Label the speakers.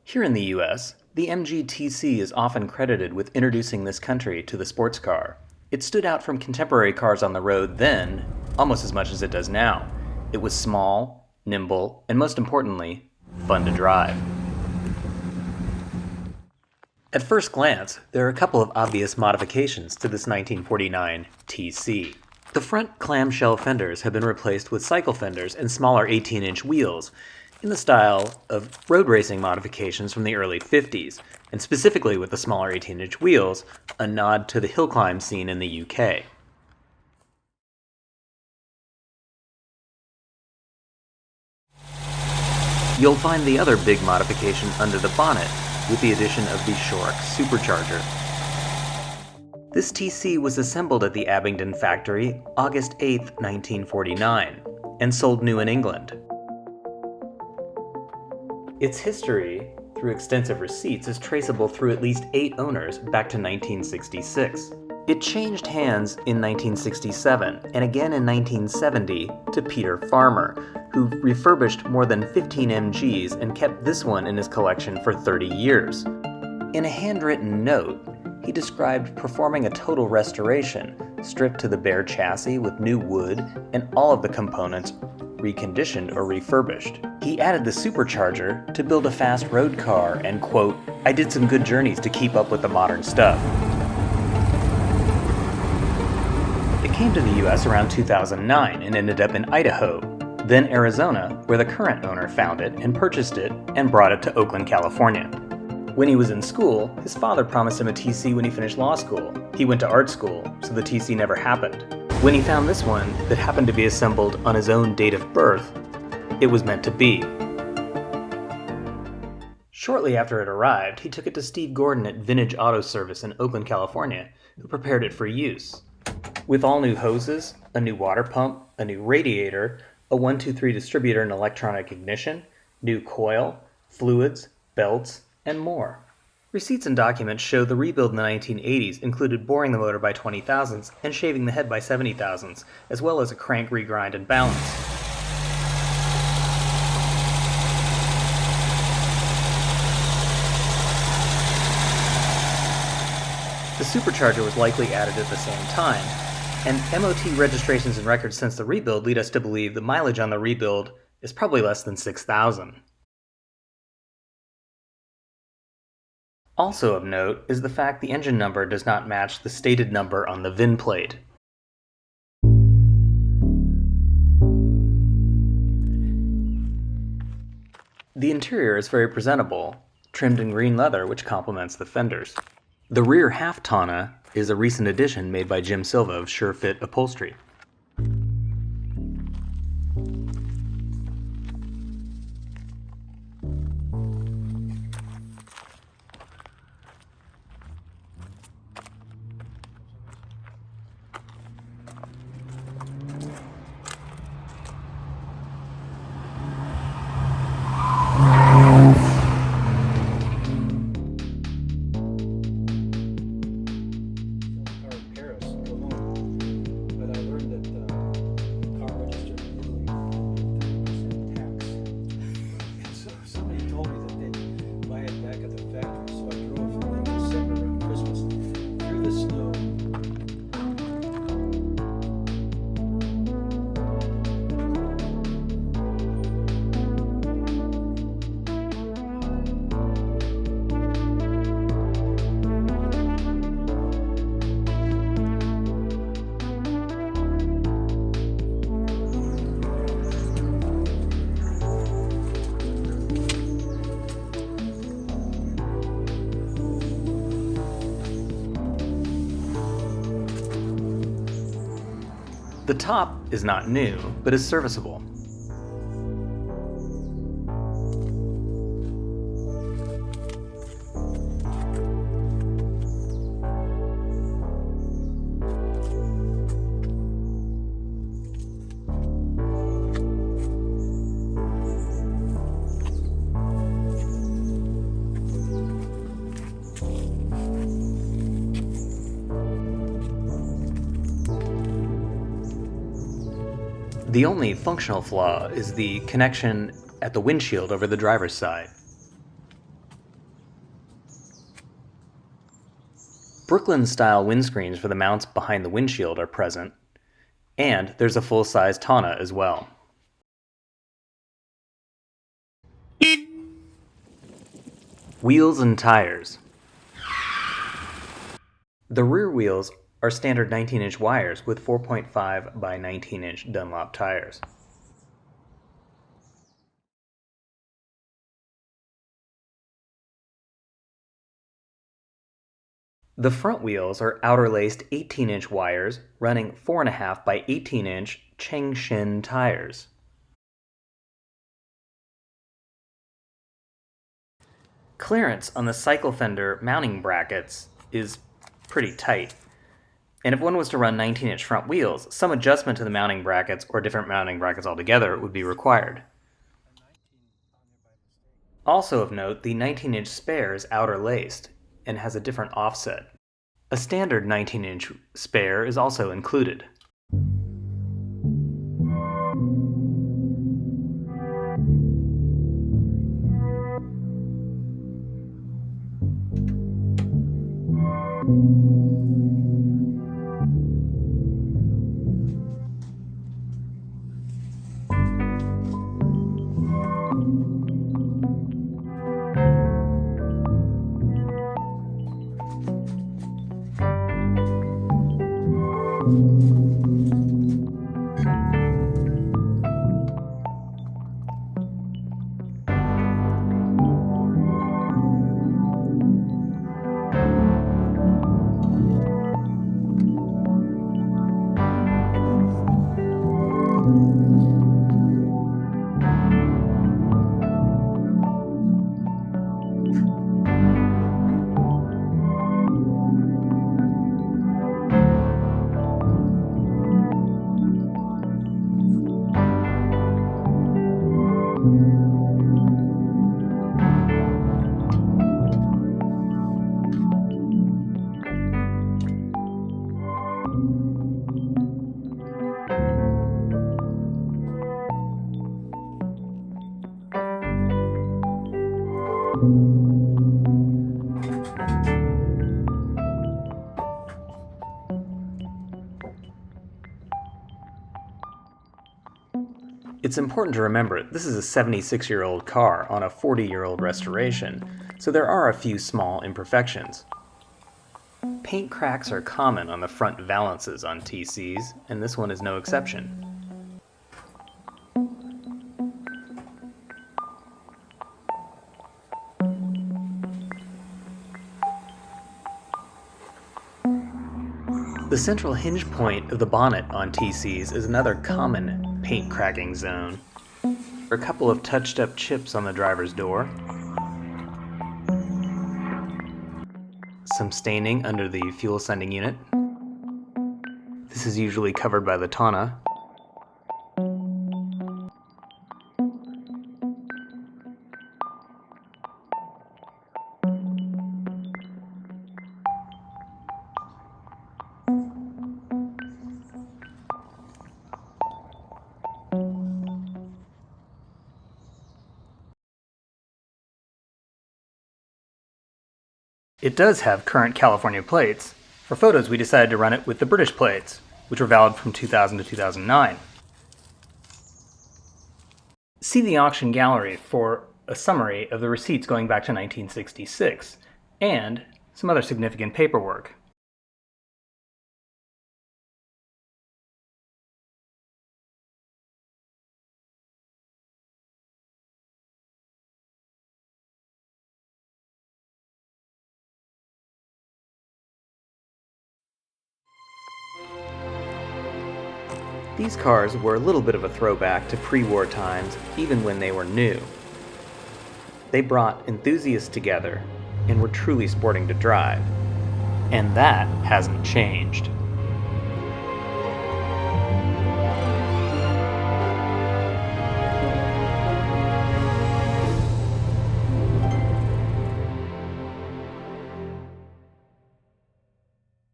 Speaker 1: Here in the US, the MGTC is often credited with introducing this country to the sports car. It stood out from contemporary cars on the road then, almost as much as it does now. It was small, nimble, and most importantly, fun to drive. At first glance, there are a couple of obvious modifications to this 1949 TC. The front clamshell fenders have been replaced with cycle fenders and smaller 18-inch wheels, in the style of road racing modifications from the early 50s, and specifically with the smaller 18-inch wheels, a nod to the hill climb scene in the UK. You'll find the other big modification under the bonnet, with the addition of the Shorrock supercharger. This TC was assembled at the Abingdon factory August 8, 1949, and sold new in England. Its history, through extensive receipts, is traceable through at least 8 owners back to 1966. It changed hands in 1967 and again in 1970 to Peter Farmer, who refurbished more than 15 MGs and kept this one in his collection for 30 years. In a handwritten note, he described performing a total restoration, stripped to the bare chassis with new wood and all of the components reconditioned or refurbished. He added the supercharger to build a fast road car and, quote, "I did some good journeys to keep up with the modern stuff." It came to the US around 2009 and ended up in Idaho, then Arizona, where the current owner found it and purchased it and brought it to Oakland, California. When he was in school, his father promised him a TC when he finished law school. He went to art school, so the TC never happened. When he found this one that happened to be assembled on his own date of birth, it was meant to be. Shortly after it arrived, he took it to Steve Gordon at Vintage Auto Service in Oakland, California, who prepared it for use. With all new hoses, a new water pump, a new radiator, a 123 distributor and electronic ignition, new coil, fluids, belts, and more. Receipts and documents show the rebuild in the 1980s included boring the motor by 20 thousandths and shaving the head by 70 thousandths, as well as a crank regrind and balance. The supercharger was likely added at the same time, and MOT registrations and records since the rebuild lead us to believe the mileage on the rebuild is probably less than 6,000. Also of note is the fact the engine number does not match the stated number on the VIN plate. The interior is very presentable, trimmed in green leather which complements the fenders. The rear half tonneau is a recent addition made by Jim Silva of Sure Fit Upholstery. The top is not new, but is serviceable. The only functional flaw is the connection at the windshield over the driver's side. Brooklyn-style windscreens for the mounts behind the windshield are present, and there's a full-size tonneau as well. Wheels and tires. The rear wheels are standard 19-inch wires with 4.5 by 19-inch Dunlop tires. The front wheels are outer-laced 18-inch wires running 4.5 by 18-inch Chengshin tires. Clearance on the cycle fender mounting brackets is pretty tight, and if one was to run 19-inch front wheels, some adjustment to the mounting brackets or different mounting brackets altogether would be required. Also of note, the 19-inch spare is outer-laced and has a different offset. A standard 19-inch spare is also included. It's important to remember this is a 76-year-old car on a 40-year-old restoration, so there are a few small imperfections. Paint cracks are common on the front valances on TCs, and this one is no exception. The central hinge point of the bonnet on TCs is another common paint cracking zone. There are a couple of touched up chips on the driver's door, some staining under the fuel sending unit. This is usually covered by the tonneau. It does have current California plates. For photos, we decided to run it with the British plates, which were valid from 2000 to 2009. See the auction gallery for a summary of the receipts going back to 1966, and some other significant paperwork. These cars were a little bit of a throwback to pre-war times, even when they were new. They brought enthusiasts together and were truly sporting to drive. And that hasn't changed.